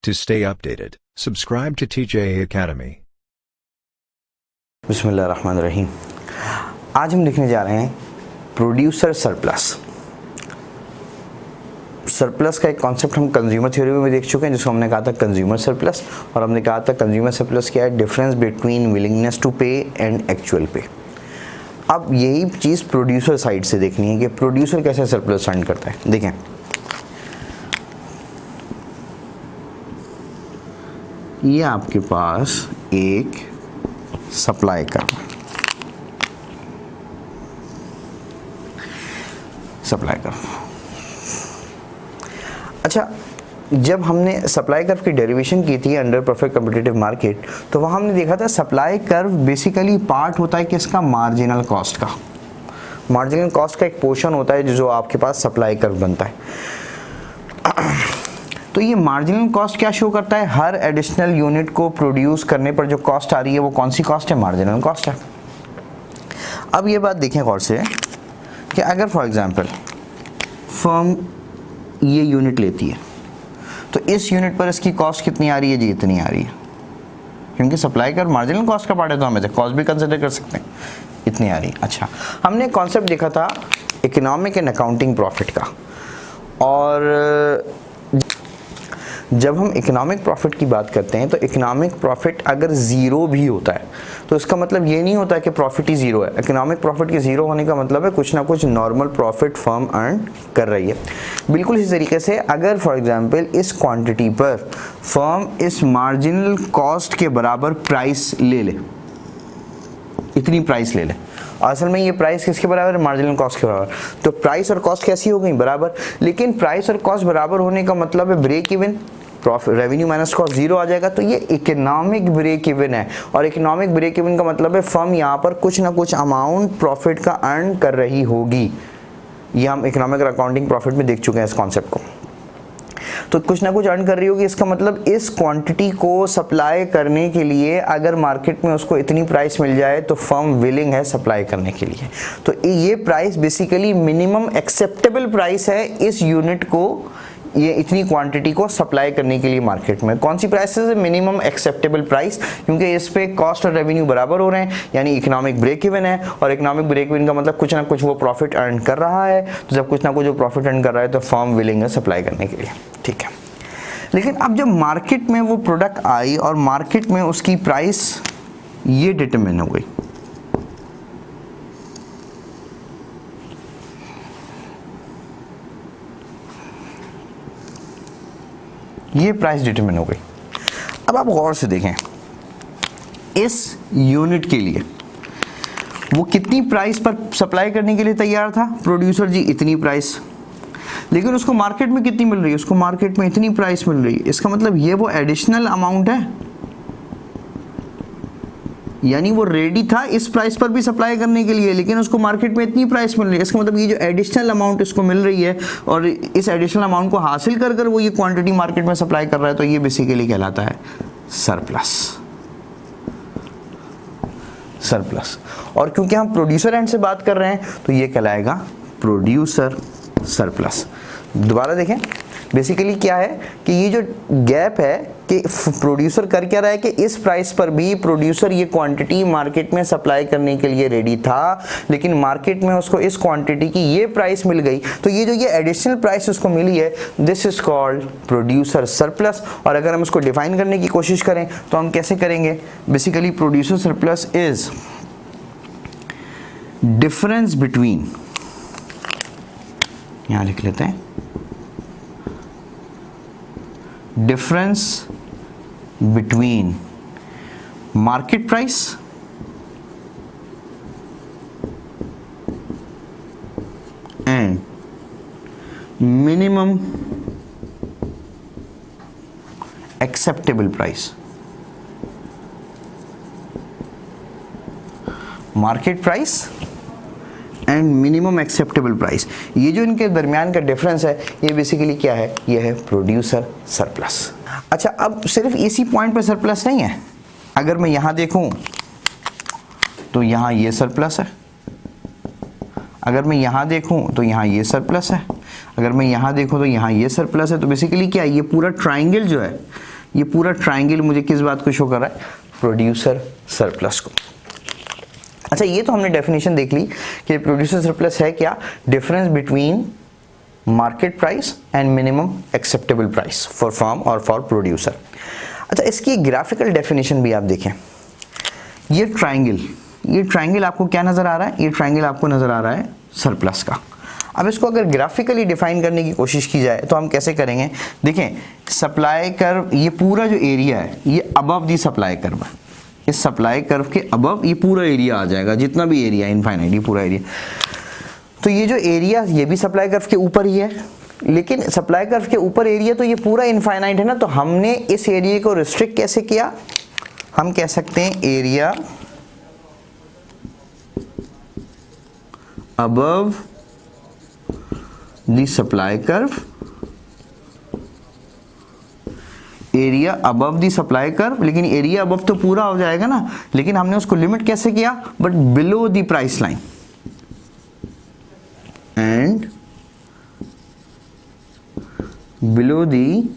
To stay updated, subscribe to TJA Academy. बिस्मिल्लाहिर्रहमानिर्रहीम। आज हम लिखने जा रहे हैं प्रोड्यूसर सरप्लस। सरप्लस का एक कॉन्सेप्ट हम कंज्यूमर थ्योरी में देख चुके हैं, जिसको हमने कहा था कंज्यूमर सरप्लस, और हमने कहा था कंज्यूमर सरप्लस क्या है, डिफरेंस बिटवीन विलिंगनेस टू पे एंड एक्चुअल पे। अब यही चीज़ प्रोड्यूसर साइड से देखनी है कि प्रोड्यूसर कैसे सरप्लस अर्न करता है। देखें, ये आपके पास एक सप्लाई कर्व, अच्छा, जब हमने सप्लाई कर्व की डेरिवेशन की थी अंडर परफेक्ट कॉम्पिटिटिव मार्केट, तो वहाँ हमने देखा था सप्लाई कर्व बेसिकली पार्ट होता है किसका, मार्जिनल कॉस्ट का। मार्जिनल कॉस्ट का एक पोर्शन होता है जो आपके पास सप्लाई कर्व बनता है। तो ये मार्जिनल कॉस्ट क्या शो करता है, हर एडिशनल यूनिट को प्रोड्यूस करने पर जो कॉस्ट आ रही है वो कौन सी कॉस्ट है, मार्जिनल कॉस्ट है। अब ये बात देखें गौर से कि अगर फॉर एग्जांपल फर्म ये यूनिट लेती है तो इस यूनिट पर इसकी कॉस्ट कितनी आ रही है जी, इतनी आ रही है, क्योंकि सप्लाई का मार्जिनल कॉस्ट का पार्ट है तो हम इसे कॉस्ट भी कंसिडर कर सकते हैं, इतनी आ रही है। अच्छा, हमने कॉन्सेप्ट देखा था इकोनॉमिक एंड अकाउंटिंग प्रॉफिट का, और जब हम इकोनॉमिक प्रॉफिट की बात करते हैं तो इकोनॉमिक प्रॉफिट अगर ज़ीरो भी होता है तो इसका मतलब ये नहीं होता कि प्रॉफिट ही ज़ीरो है। इकोनॉमिक प्रॉफिट के ज़ीरो होने का मतलब है कुछ ना कुछ नॉर्मल प्रॉफिट फर्म अर्न कर रही है। बिल्कुल इसी तरीके से अगर फॉर एग्जांपल इस क्वांटिटी पर फर्म इस मार्जिनल कॉस्ट के बराबर प्राइस ले ले, इतनी प्राइस ले ले, असल में ये प्राइस किसके बराबर है, मार्जिनल कॉस्ट के बराबर, तो प्राइस और कॉस्ट कैसी हो गई, बराबर। लेकिन प्राइस और कॉस्ट बराबर होने का मतलब है break even, profit revenue minus cost zero आ जाएगा, तो ये इकोनॉमिक ब्रेक इवन है। और इकोनॉमिक ब्रेक इवन का मतलब है फर्म यहाँ पर कुछ ना कुछ अमाउंट प्रॉफिट का अर्न कर रही होगी। ये हम इकोनॉमिक और अकाउंटिंग प्रॉफिट में देख चुके हैं इस कॉन्सेप्ट को। तो कुछ ना कुछ अर्न कर रही होगी, इसका मतलब इस क्वांटिटी को सप्लाई करने के लिए अगर मार्केट में उसको इतनी प्राइस मिल जाए तो फर्म विलिंग है सप्लाई करने के लिए। तो ये price basically minimum acceptable price है इस यूनिट को, ये इतनी क्वांटिटी को सप्लाई करने के लिए मार्केट में। कौन सी प्राइस है, मिनिमम एक्सेप्टेबल प्राइस, क्योंकि इस पे कॉस्ट और रेवेन्यू बराबर हो रहे हैं, यानी इकोनॉमिक ब्रेक इवन है। और इकोनॉमिक ब्रेक इवन का मतलब कुछ ना कुछ वो प्रॉफिट अर्न कर रहा है, तो जब कुछ ना कुछ वो प्रॉफिट अर्न कर रहा है तो फर्म विलिंग है सप्लाई करने के लिए, ठीक है। लेकिन अब जब मार्केट में वो प्रोडक्ट आई और मार्केट में उसकी प्राइस ये डिटरमिन हो गई, ये प्राइस डिटरमिन हो गई। अब आप गौर से देखें, इस यूनिट के लिए वो कितनी प्राइस पर सप्लाई करने के लिए तैयार था, प्रोड्यूसर जी इतनी प्राइस, लेकिन उसको मार्केट में कितनी मिल रही है, उसको मार्केट में इतनी प्राइस मिल रही है। इसका मतलब ये वो एडिशनल अमाउंट है, यानी वो रेडी था इस प्राइस पर भी सप्लाई करने के लिए, लेकिन उसको मार्केट में इतनी प्राइस मिल रही है। इसका मतलब ये जो एडिशनल अमाउंट इसको मिल रही है और इस एडिशनल अमाउंट को हासिल कर वो ये क्वांटिटी मार्केट में सप्लाई कर रहा है, तो ये बेसिकली कहलाता है सरप्लस। और क्योंकि हम प्रोड्यूसर एंड से बात कर रहे हैं तो ये कहलाएगा प्रोड्यूसर सरप्लस। दोबारा देखें, बेसिकली क्या है कि ये जो गैप है कि प्रोड्यूसर कर क्या रहा है कि इस प्राइस पर भी प्रोड्यूसर ये क्वांटिटी मार्केट में सप्लाई करने के लिए रेडी था, लेकिन मार्केट में उसको इस क्वांटिटी की ये प्राइस मिल गई, तो ये जो ये एडिशनल प्राइस उसको मिली है, this is called producer surplus. और अगर हम इसको डिफाइन करने की कोशिश करें तो हम कैसे करेंगे, basically producer surplus is difference between, यहां लिख लेते हैं, difference between market price and minimum acceptable price. Market price and minimum acceptable price, ये जो इनके दरमियान का डिफरेंस है ये बेसिकली क्या है, ये है प्रोड्यूसर सरप्लस। अच्छा, अब सिर्फ इसी पॉइंट पे सरप्लस नहीं है, अगर मैं यहाँ देखूँ तो यहाँ ये सरप्लस है, अगर मैं यहाँ देखूँ तो यहाँ ये सरप्लस है, अगर मैं यहाँ देखूँ तो यहाँ ये सरप्लस है। तो बेसिकली क्या है, ये पूरा ट्राइंगल जो है, ये पूरा ट्राइंगल मुझे किस बात को शो कर रहा है, प्रोड्यूसर सरप्लस को। अच्छा, ये तो हमने डेफिनेशन देख ली कि प्रोड्यूसर सरप्लस है क्या, difference between market price and minimum acceptable price for firm और फॉर प्रोड्यूसर। अच्छा, इसकी ग्राफिकल डेफिनेशन भी आप देखें, ये ट्राइंगल आपको क्या नज़र आ रहा है, ये ट्राइंगल आपको नज़र आ रहा है सरप्लस का। अब इसको अगर ग्राफिकली डिफाइन करने की कोशिश की जाए तो हम कैसे करेंगे, देखें सप्लाई कर्व, ये पूरा जो एरिया है ये अबव दी सप्लाई कर्व है, इस सप्लाई कर्व के अबव ये पूरा एरिया आ जाएगा, जितना भी एरिया इनफाइनाइट, ये पूरा एरिया। तो ये जो एरिया ये भी सप्लाई कर्व के ऊपर ही है, लेकिन सप्लाई कर्व के ऊपर एरिया तो ये पूरा इनफाइनाइट है ना, तो हमने इस एरिया को रिस्ट्रिक्ट कैसे किया, हम कह सकते हैं area above the supply curve, area above the supply curve, लेकिन एरिया अबव तो पूरा हो जाएगा ना, लेकिन हमने उसको लिमिट कैसे किया, but below the price line and below the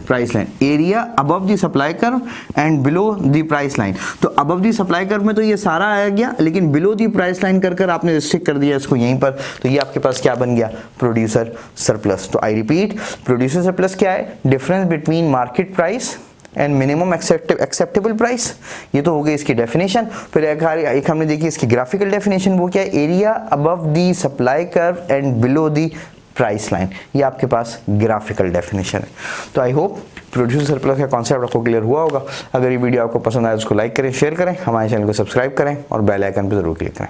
price line, area above the supply curve and below the price line. तो अबव द सप्लाई कर्व में तो ये सारा आ गया, लेकिन बिलो द प्राइस लाइन कर आपने रिस्ट्रिक्ट कर दिया इसको यहीं पर, तो ये आपके पास क्या बन गया, प्रोड्यूसर सरप्लस। तो आई रिपीट, प्रोड्यूसर सरप्लस क्या है, difference between market price and minimum acceptable price, ये तो हो गई इसकी डेफिनेशन। फिर एक हमने देखी इसकी ग्राफिकल डेफिनेशन, वो क्या है, area above the supply curve and below the price line, ये आपके पास ग्राफिकल डेफिनेशन है। तो आई होप प्रोड्यूसर सरप्लस का कॉन्सेप्ट आपको क्लियर हुआ होगा। अगर ये वीडियो आपको पसंद आए तो उसको लाइक करें, शेयर करें, हमारे चैनल को सब्सक्राइब करें और बेल आइकन पर जरूर क्लिक करें।